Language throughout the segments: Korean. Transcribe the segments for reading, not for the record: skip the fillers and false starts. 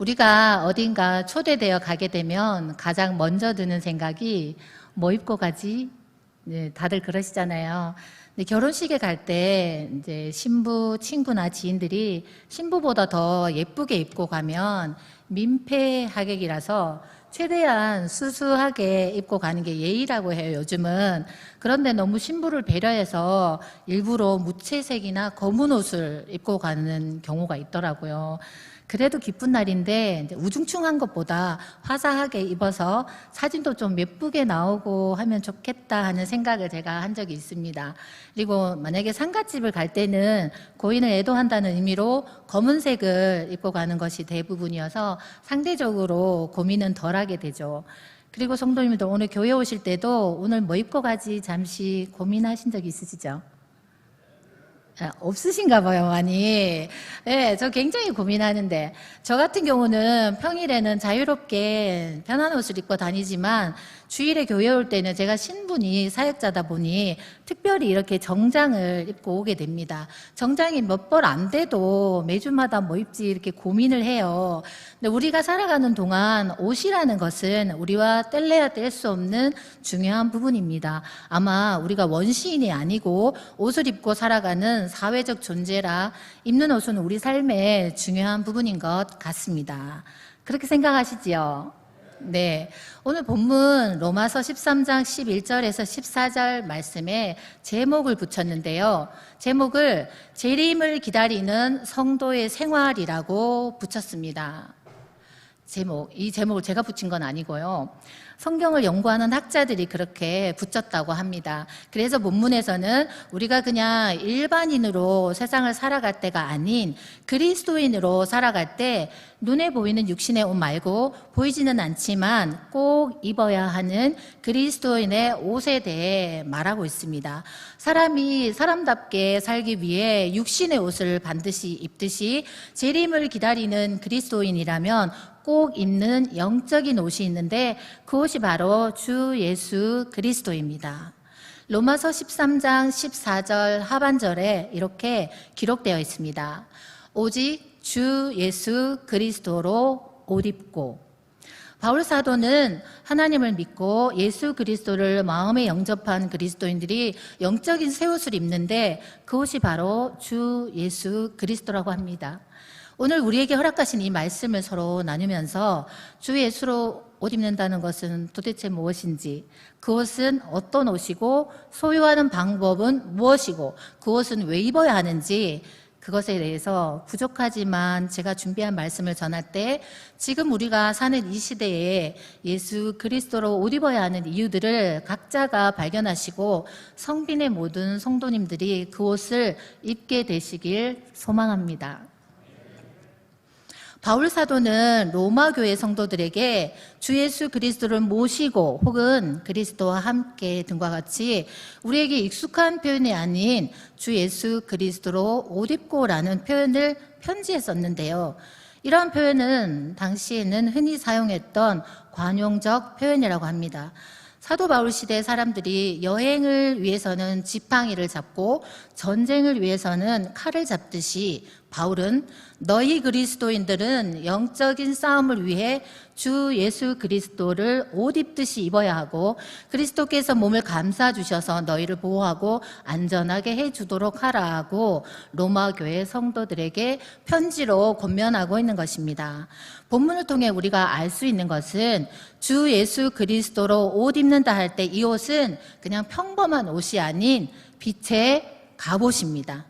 우리가 어딘가 초대되어 가게 되면 가장 먼저 드는 생각이 뭐 입고 가지? 네, 다들 그러시잖아요. 근데 결혼식에 갈 때 이제 신부 친구나 지인들이 신부보다 더 예쁘게 입고 가면 민폐 하객이라서 최대한 수수하게 입고 가는 게 예의라고 해요, 요즘은. 그런데 너무 신부를 배려해서 일부러 무채색이나 검은 옷을 입고 가는 경우가 있더라고요. 그래도 기쁜 날인데 이제 우중충한 것보다 화사하게 입어서 사진도 좀 예쁘게 나오고 하면 좋겠다 하는 생각을 제가 한 적이 있습니다. 그리고 만약에 상갓집을 갈 때는 고인을 애도한다는 의미로 검은색을 입고 가는 것이 대부분이어서 상대적으로 고민은 덜하게 되죠. 그리고 성도님들 오늘 교회 오실 때도 오늘 뭐 입고 가지 잠시 고민하신 적 있으시죠? 없으신가 봐요, 많이. 네, 저 굉장히 고민하는데, 저 같은 경우는 평일에는 자유롭게 편한 옷을 입고 다니지만, 주일에 교회 올 때는 제가 신분이 사역자다 보니 특별히 이렇게 정장을 입고 오게 됩니다. 정장이 몇 벌 안 돼도 매주마다 뭐 입지 이렇게 고민을 해요. 근데 우리가 살아가는 동안 옷이라는 것은 우리와 뗄래야 뗄 수 없는 중요한 부분입니다. 아마 우리가 원시인이 아니고 옷을 입고 살아가는 사회적 존재라 입는 옷은 우리 삶의 중요한 부분인 것 같습니다. 그렇게 생각하시지요? 네. 오늘 본문 로마서 13장 11절에서 14절 말씀에 제목을 붙였는데요. 제목을 재림을 기다리는 성도의 생활이라고 붙였습니다. 이 제목을 제가 붙인 건 아니고요. 성경을 연구하는 학자들이 그렇게 붙였다고 합니다. 그래서 본문에서는 우리가 그냥 일반인으로 세상을 살아갈 때가 아닌 그리스도인으로 살아갈 때 눈에 보이는 육신의 옷 말고 보이지는 않지만 꼭 입어야 하는 그리스도인의 옷에 대해 말하고 있습니다. 사람이 사람답게 살기 위해 육신의 옷을 반드시 입듯이 재림을 기다리는 그리스도인이라면 꼭 입는 영적인 옷이 있는데 그 옷이 바로 주 예수 그리스도입니다. 로마서 13장 14절 하반절에 이렇게 기록되어 있습니다. 오직 주 예수 그리스도로 옷 입고. 바울 사도는 하나님을 믿고 예수 그리스도를 마음에 영접한 그리스도인들이 영적인 새 옷을 입는데 그 옷이 바로 주 예수 그리스도라고 합니다. 오늘 우리에게 허락하신 이 말씀을 서로 나누면서 주 예수로 옷 입는다는 것은 도대체 무엇인지, 그 옷은 어떤 옷이고 소유하는 방법은 무엇이고 그 옷은 왜 입어야 하는지, 그것에 대해서 부족하지만 제가 준비한 말씀을 전할 때 지금 우리가 사는 이 시대에 예수 그리스도로 옷 입어야 하는 이유들을 각자가 발견하시고 성빈의 모든 성도님들이 그 옷을 입게 되시길 소망합니다. 바울 사도는 로마 교회 성도들에게 주 예수 그리스도를 모시고 혹은 그리스도와 함께 등과 같이 우리에게 익숙한 표현이 아닌 주 예수 그리스도로 옷 입고라는 표현을 편지했었는데요. 이러한 표현은 당시에는 흔히 사용했던 관용적 표현이라고 합니다. 사도 바울 시대 사람들이 여행을 위해서는 지팡이를 잡고 전쟁을 위해서는 칼을 잡듯이 바울은 너희 그리스도인들은 영적인 싸움을 위해 주 예수 그리스도를 옷 입듯이 입어야 하고 그리스도께서 몸을 감싸 주셔서 너희를 보호하고 안전하게 해주도록 하라고 로마 교회 성도들에게 편지로 권면하고 있는 것입니다. 본문을 통해 우리가 알 수 있는 것은 주 예수 그리스도로 옷 입는다 할 때 이 옷은 그냥 평범한 옷이 아닌 빛의 갑옷입니다.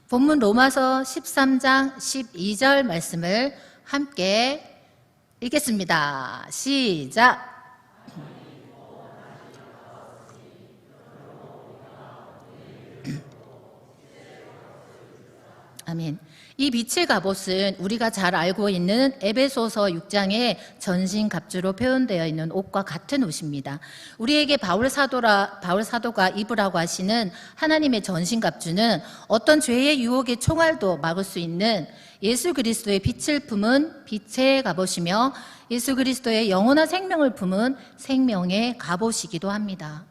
본문 로마서 13장 12절 말씀을 함께 읽겠습니다. 시작! 아멘. 이 빛의 갑옷은 우리가 잘 알고 있는 에베소서 6장의 전신갑주로 표현되어 있는 옷과 같은 옷입니다. 우리에게 바울 사도가 입으라고 하시는 하나님의 전신갑주는 어떤 죄의 유혹의 총알도 막을 수 있는 예수 그리스도의 빛을 품은 빛의 갑옷이며 예수 그리스도의 영원한 생명을 품은 생명의 갑옷이기도 합니다.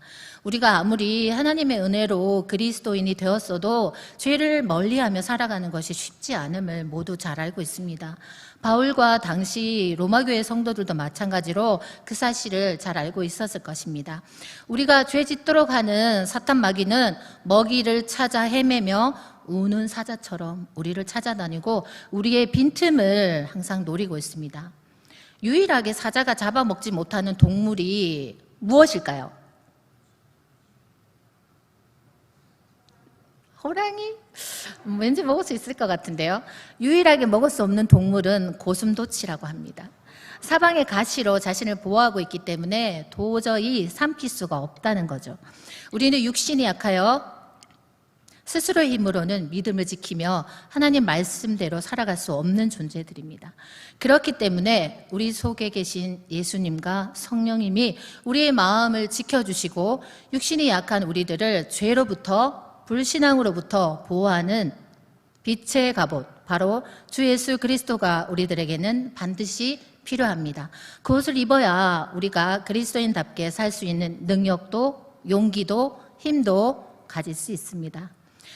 우리가 아무리 하나님의 은혜로 그리스도인이 되었어도 죄를 멀리하며 살아가는 것이 쉽지 않음을 모두 잘 알고 있습니다. 바울과 당시 로마교회 성도들도 마찬가지로 그 사실을 잘 알고 있었을 것입니다. 우리가 죄 짓도록 하는 사탄 마귀는 먹이를 찾아 헤매며 우는 사자처럼 우리를 찾아다니고 우리의 빈틈을 항상 노리고 있습니다. 유일하게 사자가 잡아먹지 못하는 동물이 무엇일까요? 호랑이? 왠지 먹을 수 있을 것 같은데요. 유일하게 먹을 수 없는 동물은 고슴도치라고 합니다. 사방의 가시로 자신을 보호하고 있기 때문에 도저히 삼킬 수가 없다는 거죠. 우리는 육신이 약하여 스스로의 힘으로는 믿음을 지키며 하나님 말씀대로 살아갈 수 없는 존재들입니다. 그렇기 때문에 우리 속에 계신 예수님과 성령님이 우리의 마음을 지켜주시고 육신이 약한 우리들을 죄로부터 불신앙으로부터 보호하는 빛의 갑옷, 바로 주 예수 그리스도가 우리들에게는 반드시 필요합니다. 그것을 입어야 우리가 그리스도인답게 살 수 있는 능력도 용기도 힘도 가질 수 있습니다.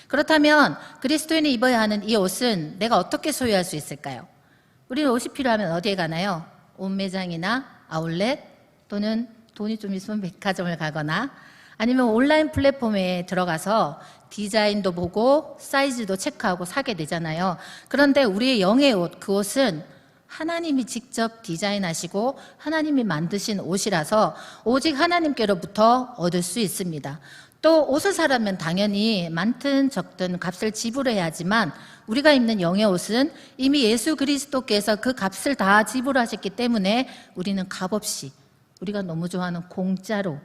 그렇다면 그리스도인이 입어야 하는 이 옷은 내가 어떻게 소유할 수 있을까요? 우리는 옷이 필요하면 어디에 가나요? 옷 매장이나 아울렛 또는 돈이 좀 있으면 백화점을 가거나 아니면 온라인 플랫폼에 들어가서 디자인도 보고 사이즈도 체크하고 사게 되잖아요. 그런데 우리의 영의 옷, 그 옷은 하나님이 직접 디자인하시고 하나님이 만드신 옷이라서 오직 하나님께로부터 얻을 수 있습니다. 또 옷을 사려면 당연히 많든 적든 값을 지불해야 하지만 우리가 입는 영의 옷은 이미 예수 그리스도께서 그 값을 다 지불하셨기 때문에 우리는 값없이 우리가 너무 좋아하는 공짜로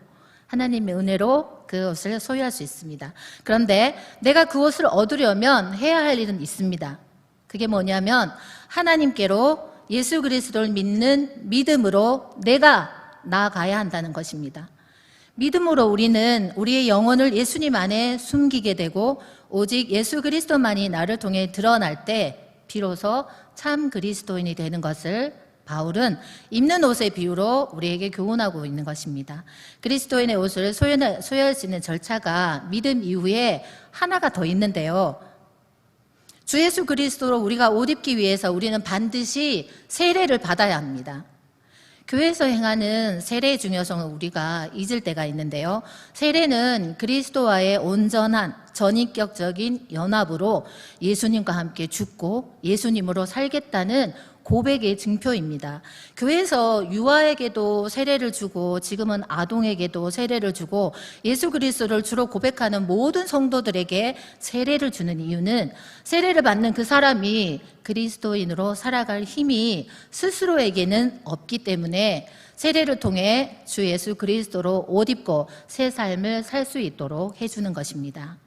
하나님의 은혜로 그 옷을 소유할 수 있습니다. 그런데 내가 그 옷을 얻으려면 해야 할 일은 있습니다. 그게 뭐냐면 하나님께로 예수 그리스도를 믿는 믿음으로 내가 나아가야 한다는 것입니다. 믿음으로 우리는 우리의 영혼을 예수님 안에 숨기게 되고 오직 예수 그리스도만이 나를 통해 드러날 때 비로소 참 그리스도인이 되는 것을 바울은 입는 옷의 비유로 우리에게 교훈하고 있는 것입니다. 그리스도인의 옷을 소유할 수 있는 절차가 믿음 이후에 하나가 더 있는데요. 주 예수 그리스도로 우리가 옷 입기 위해서 우리는 반드시 세례를 받아야 합니다. 교회에서 행하는 세례의 중요성을 우리가 잊을 때가 있는데요. 세례는 그리스도와의 온전한 전인격적인 연합으로 예수님과 함께 죽고 예수님으로 살겠다는 고백의 증표입니다. 교회에서 유아에게도 세례를 주고 지금은 아동에게도 세례를 주고 예수 그리스도를 주로 고백하는 모든 성도들에게 세례를 주는 이유는 세례를 받는 그 사람이 그리스도인으로 살아갈 힘이 스스로에게는 없기 때문에 세례를 통해 주 예수 그리스도로 옷 입고 새 삶을 살 수 있도록 해주는 것입니다.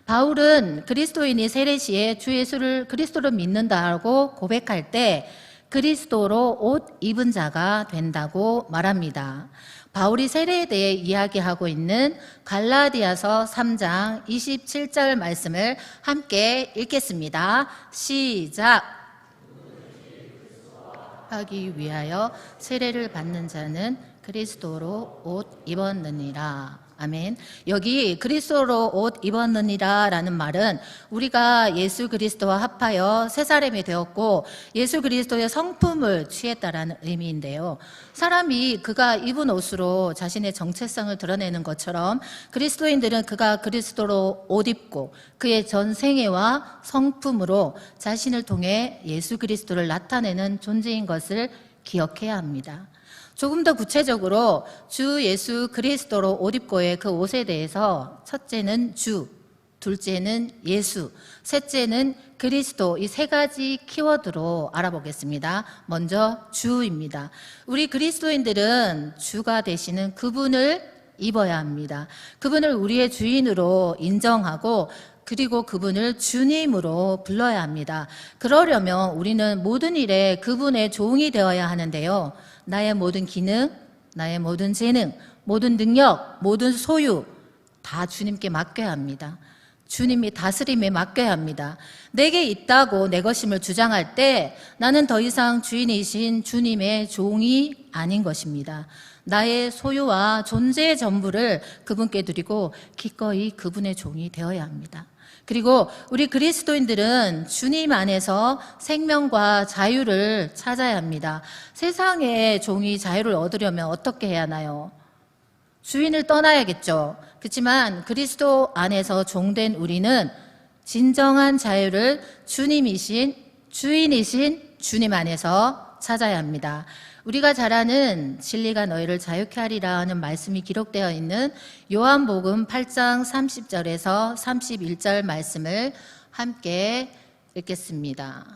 바울은 그리스도인이 세례 시에 주 예수를 그리스도로 믿는다고 고백할 때 그리스도로 옷 입은 자가 된다고 말합니다. 바울이 세례에 대해 이야기하고 있는 갈라디아서 3장 27절 말씀을 함께 읽겠습니다. 시작! 하기 위하여 세례를 받는 자는 그리스도로 옷 입었느니라. 아멘. 여기 그리스도로 옷 입었느니라 라는 말은 우리가 예수 그리스도와 합하여 새 사람이 되었고 예수 그리스도의 성품을 취했다라는 의미인데요. 사람이 그가 입은 옷으로 자신의 정체성을 드러내는 것처럼 그리스도인들은 그가 그리스도로 옷 입고 그의 전 생애와 성품으로 자신을 통해 예수 그리스도를 나타내는 존재인 것을 기억해야 합니다. 조금 더 구체적으로 주 예수 그리스도로 옷 입고의 그 옷에 대해서 첫째는 주, 둘째는 예수, 셋째는 그리스도, 이 세 가지 키워드로 알아보겠습니다. 먼저 주입니다. 우리 그리스도인들은 주가 되시는 그분을 입어야 합니다. 그분을 우리의 주인으로 인정하고 그리고 그분을 주님으로 불러야 합니다. 그러려면 우리는 모든 일에 그분의 종이 되어야 하는데요. 나의 모든 기능, 나의 모든 재능, 모든 능력, 모든 소유 다 주님께 맡겨야 합니다. 주님이 다스림에 맡겨야 합니다. 내게 있다고 내 것임을 주장할 때 나는 더 이상 주인이신 주님의 종이 아닌 것입니다. 나의 소유와 존재의 전부를 그분께 드리고 기꺼이 그분의 종이 되어야 합니다. 그리고 우리 그리스도인들은 주님 안에서 생명과 자유를 찾아야 합니다. 세상의 종이 자유를 얻으려면 어떻게 해야 하나요? 주인을 떠나야겠죠. 그렇지만 그리스도 안에서 종된 우리는 진정한 자유를 주님이신 주인이신 주님 안에서 찾아야 합니다. 우리가 잘 아는 진리가 너희를 자유케 하리라 하는 말씀이 기록되어 있는 요한복음 8장 30절에서 31절 말씀을 함께 읽겠습니다.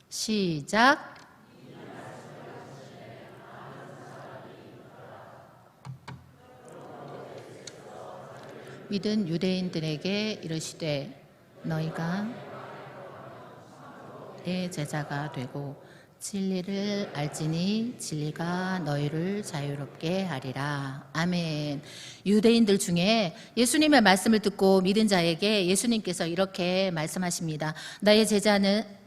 시작. 믿은 유대인들에게 이르시되 너희가 내 제자가 되고 진리를 알지니 진리가 너희를 자유롭게 하리라. 아멘. 유대인들 중에 예수님의 말씀을 듣고 믿은 자에게 예수님께서 이렇게 말씀하십니다. 나의 제자는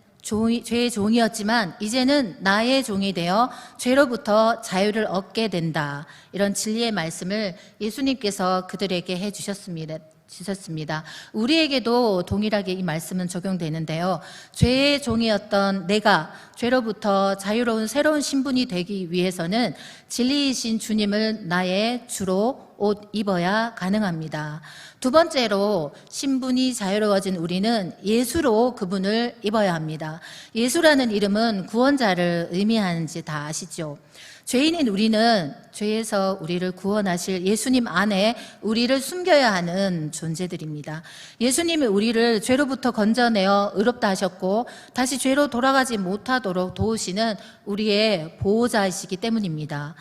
죄의 종이었지만 이제는 나의 종이 되어 죄로부터 자유를 얻게 된다. 이런 진리의 말씀을 예수님께서 그들에게 해주셨습니다. 우리에게도 동일하게 이 말씀은 적용되는데요. 죄의 종이었던 내가 죄로부터 자유로운 새로운 신분이 되기 위해서는 진리이신 주님을 나의 주로 옷 입어야 가능합니다. 두 번째로 신분이 자유로워진 우리는 예수로 그분을 입어야 합니다. 예수라는 이름은 구원자를 의미하는지 다 아시죠? 죄인인 우리는 죄에서 우리를 구원하실 예수님 안에 우리를 숨겨야 하는 존재들입니다. 예수님이 우리를 죄로부터 건져내어 의롭다 하셨고 다시 죄로 돌아가지 못하도록 도우시는 우리의 보호자이시기 때문입니다.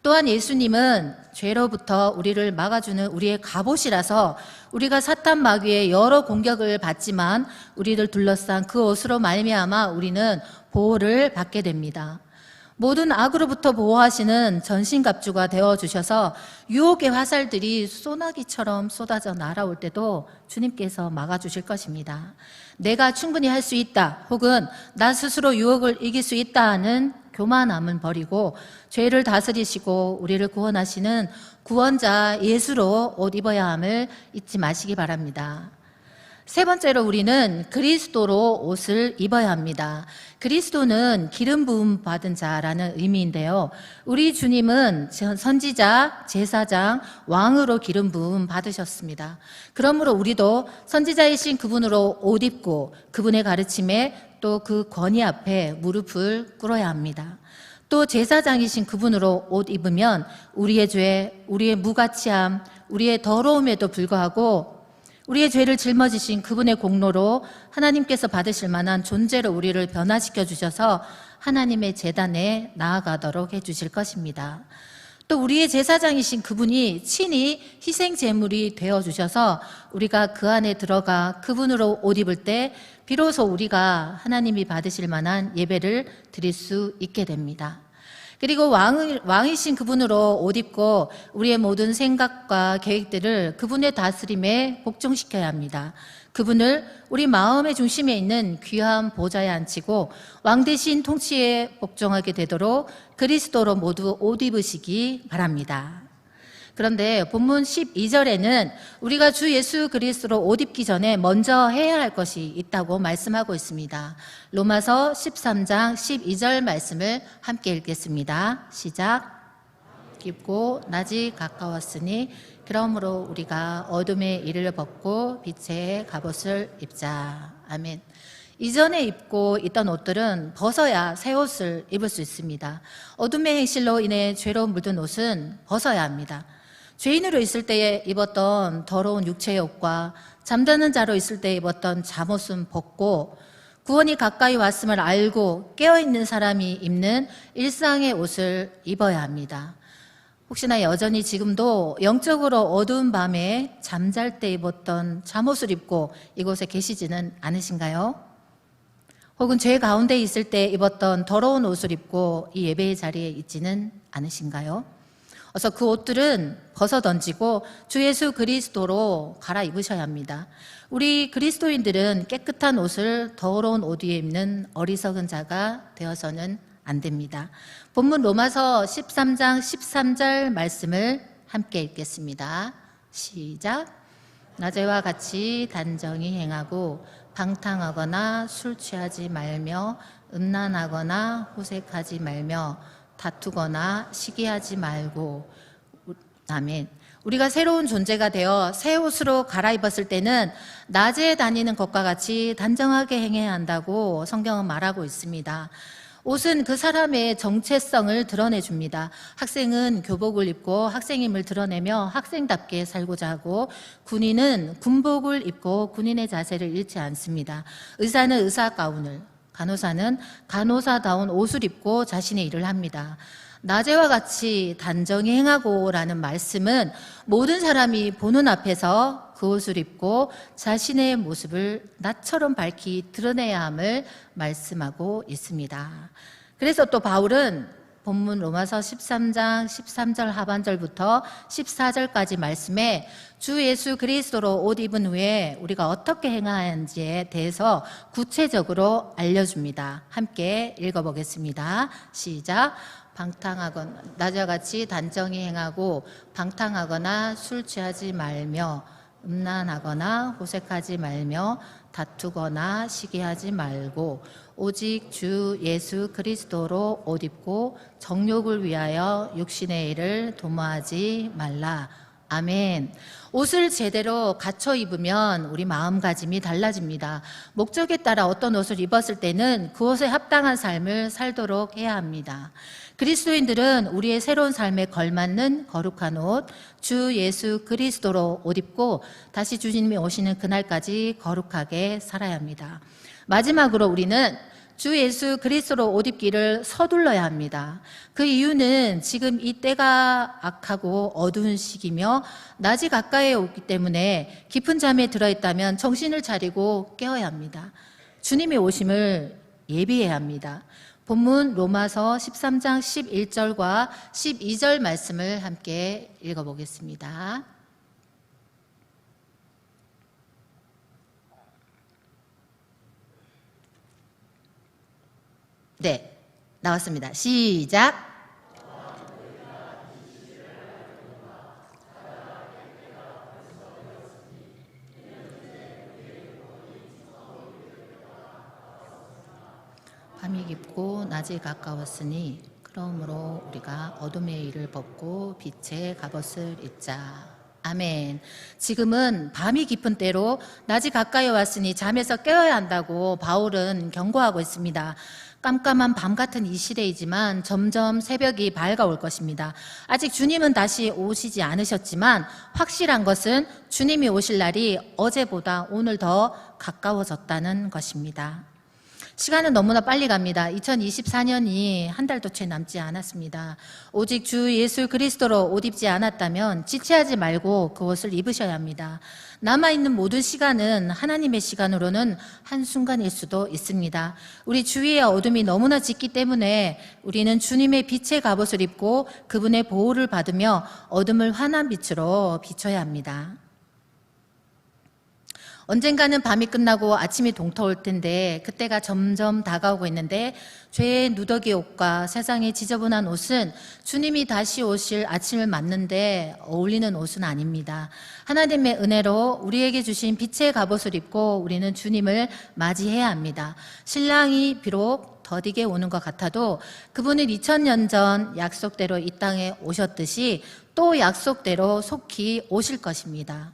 또한 예수님은 죄로부터 우리를 막아주는 우리의 갑옷이라서 우리가 사탄 마귀의 여러 공격을 받지만 우리를 둘러싼 그 옷으로 말미암아 우리는 보호를 받게 됩니다. 모든 악으로부터 보호하시는 전신갑주가 되어주셔서 유혹의 화살들이 소나기처럼 쏟아져 날아올 때도 주님께서 막아주실 것입니다. 내가 충분히 할 수 있다 혹은 나 스스로 유혹을 이길 수 있다 하는 교만함은 버리고 죄를 다스리시고 우리를 구원하시는 구원자 예수로 옷 입어야 함을 잊지 마시기 바랍니다. 세 번째로 우리는 그리스도로 옷을 입어야 합니다. 그리스도는 기름 부음 받은 자라는 의미인데요. 우리 주님은 선지자, 제사장, 왕으로 기름 부음 받으셨습니다. 그러므로 우리도 선지자이신 그분으로 옷 입고 그분의 가르침에 또 그 권위 앞에 무릎을 꿇어야 합니다. 또 제사장이신 그분으로 옷 입으면 우리의 죄, 우리의 무가치함, 우리의 더러움에도 불구하고 우리의 죄를 짊어지신 그분의 공로로 하나님께서 받으실 만한 존재로 우리를 변화시켜 주셔서 하나님의 제단에 나아가도록 해주실 것입니다. 또 우리의 제사장이신 그분이 친히 희생 제물이 되어 주셔서 우리가 그 안에 들어가 그분으로 옷 입을 때 비로소 우리가 하나님이 받으실 만한 예배를 드릴 수 있게 됩니다. 그리고 왕이신 그분으로 옷 입고 우리의 모든 생각과 계획들을 그분의 다스림에 복종시켜야 합니다. 그분을 우리 마음의 중심에 있는 귀한 보좌에 앉히고 왕 대신 통치에 복종하게 되도록 그리스도로 모두 옷 입으시기 바랍니다. 그런데 본문 12절에는 우리가 주 예수 그리스도로 옷 입기 전에 먼저 해야 할 것이 있다고 말씀하고 있습니다. 로마서 13장 12절 말씀을 함께 읽겠습니다. 시작. 깊고 낮이 가까웠으니 그러므로 우리가 어둠의 이를 벗고 빛의 갑옷을 입자. 아멘. 이전에 입고 있던 옷들은 벗어야 새 옷을 입을 수 있습니다. 어둠의 행실로 인해 죄로 물든 옷은 벗어야 합니다. 죄인으로 있을 때에 입었던 더러운 육체의 옷과 잠자는 자로 있을 때 입었던 잠옷은 벗고 구원이 가까이 왔음을 알고 깨어있는 사람이 입는 일상의 옷을 입어야 합니다. 혹시나 여전히 지금도 영적으로 어두운 밤에 잠잘 때 입었던 잠옷을 입고 이곳에 계시지는 않으신가요? 혹은 죄 가운데 있을 때 입었던 더러운 옷을 입고 이 예배의 자리에 있지는 않으신가요? 그래서 그 옷들은 벗어 던지고 주 예수 그리스도로 갈아입으셔야 합니다. 우리 그리스도인들은 깨끗한 옷을 더러운 옷 위에 입는 어리석은 자가 되어서는 안 됩니다. 본문 로마서 13장 13절 말씀을 함께 읽겠습니다. 시작. 낮에와 같이 단정히 행하고 방탕하거나 술 취하지 말며 음란하거나 호색하지 말며 다투거나 시기하지 말고. 아멘. 우리가 새로운 존재가 되어 새 옷으로 갈아입었을 때는 낮에 다니는 것과 같이 단정하게 행해야 한다고 성경은 말하고 있습니다. 옷은 그 사람의 정체성을 드러내줍니다. 학생은 교복을 입고 학생임을 드러내며 학생답게 살고자 하고, 군인은 군복을 입고 군인의 자세를 잃지 않습니다. 의사는 의사 가운을, 간호사는 간호사다운 옷을 입고 자신의 일을 합니다. 낮에와 같이 단정히 행하고 라는 말씀은 모든 사람이 보는 앞에서 그 옷을 입고 자신의 모습을 낮처럼 밝히 드러내야 함을 말씀하고 있습니다. 그래서 또 바울은 본문 로마서 13장 13절 하반절부터 14절까지 말씀에 주 예수 그리스도로 옷 입은 후에 우리가 어떻게 행하는지에 대해서 구체적으로 알려줍니다. 함께 읽어보겠습니다. 시작. 방탕하거나 낮과 같이 단정히 행하고 방탕하거나 술 취하지 말며 음란하거나 호색하지 말며 다투거나 시기하지 말고 오직 주 예수 그리스도로 옷 입고 정욕을 위하여 육신의 일을 도모하지 말라. 아멘. 옷을 제대로 갖춰 입으면 우리 마음가짐이 달라집니다. 목적에 따라 어떤 옷을 입었을 때는 그 옷에 합당한 삶을 살도록 해야 합니다. 그리스도인들은 우리의 새로운 삶에 걸맞는 거룩한 옷, 주 예수 그리스도로 옷 입고 다시 주님이 오시는 그날까지 거룩하게 살아야 합니다. 마지막으로 우리는 주 예수 그리스도로 옷 입기를 서둘러야 합니다. 그 이유는 지금 이 때가 악하고 어두운 시기며 낮이 가까이 오기 때문에 깊은 잠에 들어있다면 정신을 차리고 깨어야 합니다. 주님의 오심을 예비해야 합니다. 본문 로마서 13장 11절과 12절 말씀을 함께 읽어보겠습니다. 네, 나왔습니다. 시작. 밤이 깊고 낮이 가까웠으니 그러므로 우리가 어둠의 일을 벗고 빛의 갑옷을 입자. 아멘. 지금은 밤이 깊은 때로 낮이 가까이 왔으니 잠에서 깨어야 한다고 바울은 경고하고 있습니다. 깜깜한 밤 같은 이 시대이지만 점점 새벽이 밝아올 것입니다. 아직 주님은 다시 오시지 않으셨지만 확실한 것은 주님이 오실 날이 어제보다 오늘 더 가까워졌다는 것입니다. 시간은 너무나 빨리 갑니다. 2024년이 한 달도 채 남지 않았습니다. 오직 주 예수 그리스도로 옷 입지 않았다면 지체하지 말고 그 옷을 입으셔야 합니다. 남아있는 모든 시간은 하나님의 시간으로는 한순간일 수도 있습니다. 우리 주위의 어둠이 너무나 짙기 때문에 우리는 주님의 빛의 갑옷을 입고 그분의 보호를 받으며 어둠을 환한 빛으로 비춰야 합니다. 언젠가는 밤이 끝나고 아침이 동터올 텐데 그때가 점점 다가오고 있는데 죄의 누더기 옷과 세상의 지저분한 옷은 주님이 다시 오실 아침을 맞는데 어울리는 옷은 아닙니다. 하나님의 은혜로 우리에게 주신 빛의 갑옷을 입고 우리는 주님을 맞이해야 합니다. 신랑이 비록 더디게 오는 것 같아도 그분은 2000년 전 약속대로 이 땅에 오셨듯이 또 약속대로 속히 오실 것입니다.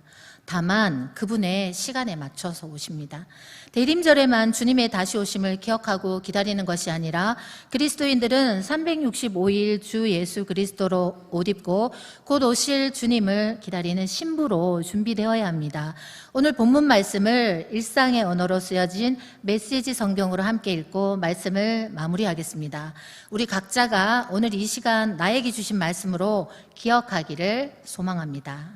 다만 그분의 시간에 맞춰서 오십니다. 대림절에만 주님의 다시 오심을 기억하고 기다리는 것이 아니라 그리스도인들은 365일 주 예수 그리스도로 옷 입고 곧 오실 주님을 기다리는 신부로 준비되어야 합니다. 오늘 본문 말씀을 일상의 언어로 쓰여진 메시지 성경으로 함께 읽고 말씀을 마무리하겠습니다. 우리 각자가 오늘 이 시간 나에게 주신 말씀으로 기억하기를 소망합니다.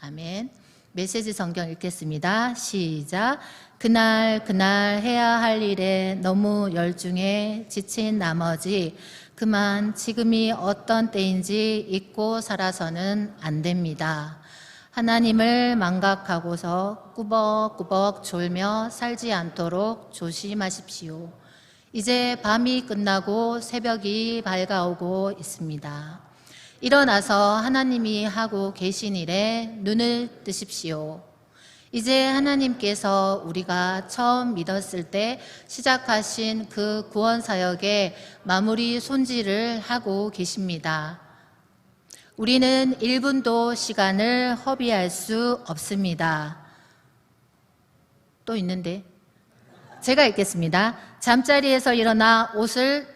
아멘. 메시지 성경 읽겠습니다. 시작. 그날 해야 할 일에 너무 열중해 지친 나머지 그만 지금이 어떤 때인지 잊고 살아서는 안 됩니다. 하나님을 망각하고서 꾸벅꾸벅 졸며 살지 않도록 조심하십시오. 이제 밤이 끝나고 새벽이 밝아오고 있습니다. 일어나서 하나님이 하고 계신 일에 눈을 뜨십시오. 이제 하나님께서 우리가 처음 믿었을 때 시작하신 그 구원 사역의 마무리 손질을 하고 계십니다. 우리는 1분도 시간을 허비할 수 없습니다. 또 있는데 제가 읽겠습니다. 잠자리에서 일어나 옷을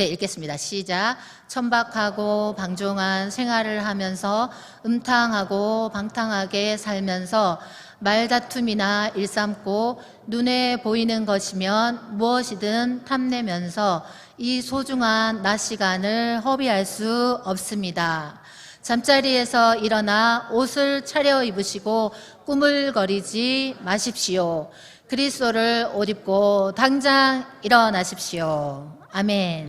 읽겠습니다. 시작. 천박하고 방종한 생활을 하면서 음탕하고 방탕하게 살면서 말다툼이나 일삼고 눈에 보이는 것이면 무엇이든 탐내면서 이 소중한 낮 시간을 허비할 수 없습니다. 잠자리에서 일어나 옷을 차려 입으시고 꾸물거리지 마십시오. 그리스도를 옷 입고 당장 일어나십시오. 아멘.